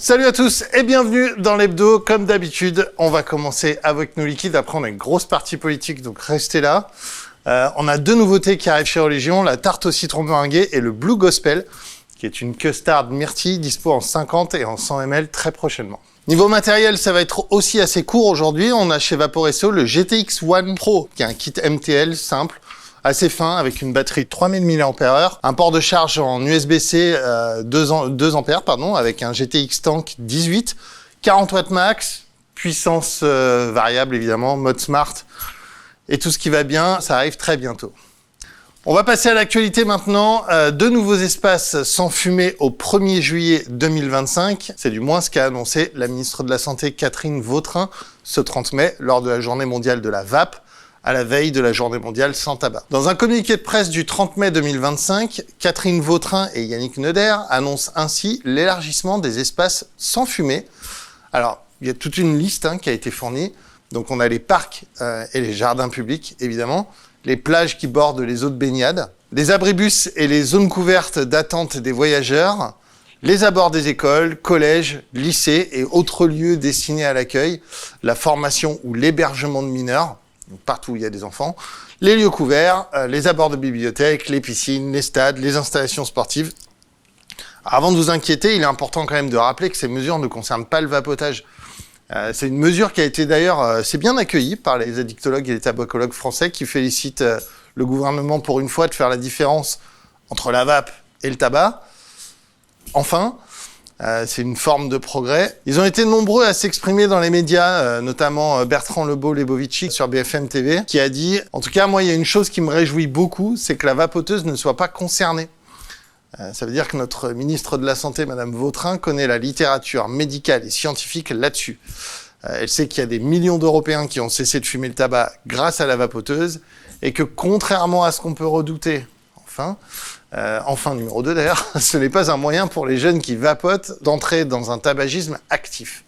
Salut à tous et bienvenue dans l'hebdo. Comme d'habitude, on va commencer avec nos liquides. Après, on a une grosse partie politique, donc restez là. On a deux nouveautés qui arrivent chez Religion, la tarte au citron meringuée et le Blue Gospel, qui est une custard myrtille dispo en 50 et en 100 ml très prochainement. Niveau matériel, ça va être aussi assez court aujourd'hui. On a chez Vaporesso le GTX One Pro, qui est un kit MTL simple, assez fin, avec une batterie de 3000 mAh, un port de charge en USB-C 2 A, avec un GTX Tank 18, 40 watts max, puissance variable évidemment, mode smart, et tout ce qui va bien, ça arrive très bientôt. On va passer à l'actualité maintenant. Deux nouveaux espaces sans fumée au 1er juillet 2025. C'est du moins ce qu'a annoncé la ministre de la Santé Catherine Vautrin ce 30 mai lors de la journée mondiale de la vape, à la veille de la journée mondiale sans tabac. Dans un communiqué de presse du 30 mai 2025, Catherine Vautrin et Yannick Neuder annoncent ainsi l'élargissement des espaces sans fumée. Alors, il y a toute une liste qui a été fournie. Donc on a les parcs et les jardins publics, évidemment, les plages qui bordent les eaux de baignade, les abribus et les zones couvertes d'attente des voyageurs, les abords des écoles, collèges, lycées et autres lieux destinés à l'accueil, la formation ou l'hébergement de mineurs, donc partout où il y a des enfants, les lieux couverts, les abords de bibliothèques, les piscines, les stades, les installations sportives. Avant de vous inquiéter, il est important quand même de rappeler que ces mesures ne concernent pas le vapotage. C'est une mesure qui a été d'ailleurs c'est bien accueillie par les addictologues et les tabacologues français qui félicitent le gouvernement pour une fois de faire la différence entre la vape et le tabac. Enfin, c'est une forme de progrès. Ils ont été nombreux à s'exprimer dans les médias, notamment Bertrand Lebeau-Lebovici sur BFM TV, qui a dit « En tout cas, moi, il y a une chose qui me réjouit beaucoup, c'est que la vapoteuse ne soit pas concernée. » Ça veut dire que notre ministre de la Santé, Madame Vautrin, connaît la littérature médicale et scientifique là-dessus. Elle sait qu'il y a des millions d'Européens qui ont cessé de fumer le tabac grâce à la vapoteuse et que contrairement à ce qu'on peut redouter, enfin numéro 2 d'ailleurs, ce n'est pas un moyen pour les jeunes qui vapotent d'entrer dans un tabagisme actif.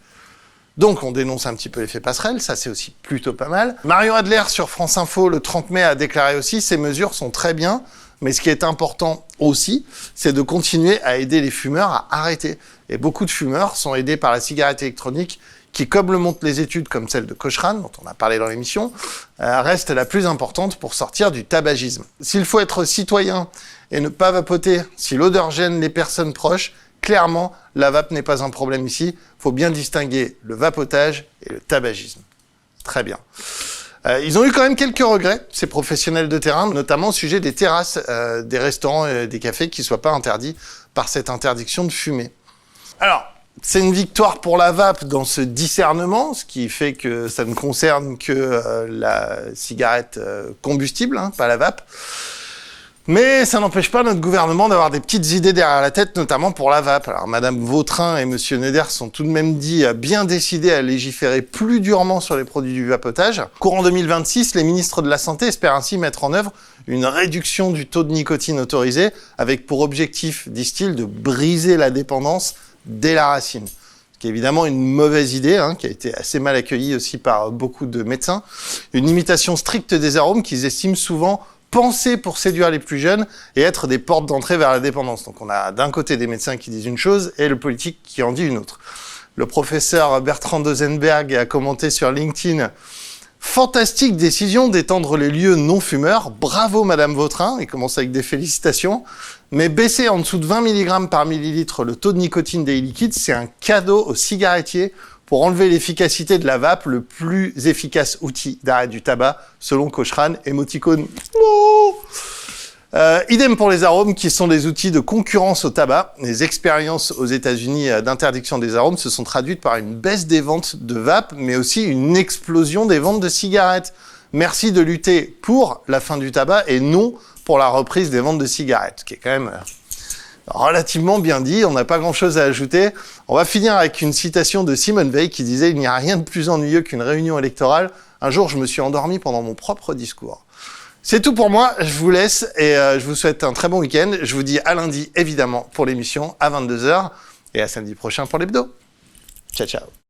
Donc on dénonce un petit peu l'effet passerelle, ça c'est aussi plutôt pas mal. Marion Adler sur France Info le 30 mai a déclaré aussi « Ces mesures sont très bien ». Mais ce qui est important aussi, c'est de continuer à aider les fumeurs à arrêter. Et beaucoup de fumeurs sont aidés par la cigarette électronique qui, comme le montrent les études comme celle de Cochrane, dont on a parlé dans l'émission, reste la plus importante pour sortir du tabagisme. S'il faut être citoyen et ne pas vapoter, si l'odeur gêne les personnes proches, clairement, la vape n'est pas un problème ici. Il faut bien distinguer le vapotage et le tabagisme. Très bien. Ils ont eu quand même quelques regrets, ces professionnels de terrain, notamment au sujet des terrasses, des restaurants et des cafés qui ne soient pas interdits par cette interdiction de fumer. Alors, c'est une victoire pour la vape dans ce discernement, ce qui fait que ça ne concerne que la cigarette combustible, pas la vape. Mais ça n'empêche pas notre gouvernement d'avoir des petites idées derrière la tête, notamment pour la vape. Alors, Madame Vautrin et Monsieur Neuder sont tout de même bien décidés à légiférer plus durement sur les produits du vapotage. Courant 2026, les ministres de la Santé espèrent ainsi mettre en œuvre une réduction du taux de nicotine autorisé, avec pour objectif, disent-ils, de briser la dépendance dès la racine. Ce qui est évidemment une mauvaise idée, qui a été assez mal accueillie aussi par beaucoup de médecins. Une limitation stricte des arômes qu'ils estiment souvent penser pour séduire les plus jeunes et être des portes d'entrée vers la dépendance. Donc on a d'un côté des médecins qui disent une chose et le politique qui en dit une autre. Le professeur Bertrand Dozenberg a commenté sur LinkedIn « Fantastique décision d'étendre les lieux non-fumeurs. Bravo Madame Vautrin », il commence avec des félicitations. Mais baisser en dessous de 20 mg par millilitre le taux de nicotine des liquides, c'est un cadeau aux cigarettiers pour enlever l'efficacité de la vape, le plus efficace outil d'arrêt du tabac, selon Cochrane, émoticône. Idem pour les arômes, qui sont des outils de concurrence au tabac. Les expériences aux États-Unis d'interdiction des arômes se sont traduites par une baisse des ventes de vape, mais aussi une explosion des ventes de cigarettes. Merci de lutter pour la fin du tabac et non pour la reprise des ventes de cigarettes, ce qui est quand même relativement bien dit, on n'a pas grand-chose à ajouter. On va finir avec une citation de Simone Veil qui disait « Il n'y a rien de plus ennuyeux qu'une réunion électorale. Un jour, je me suis endormi pendant mon propre discours. » C'est tout pour moi, je vous laisse et je vous souhaite un très bon week-end. Je vous dis à lundi, évidemment, pour l'émission à 22 h et à samedi prochain pour l'hebdo. Ciao, ciao.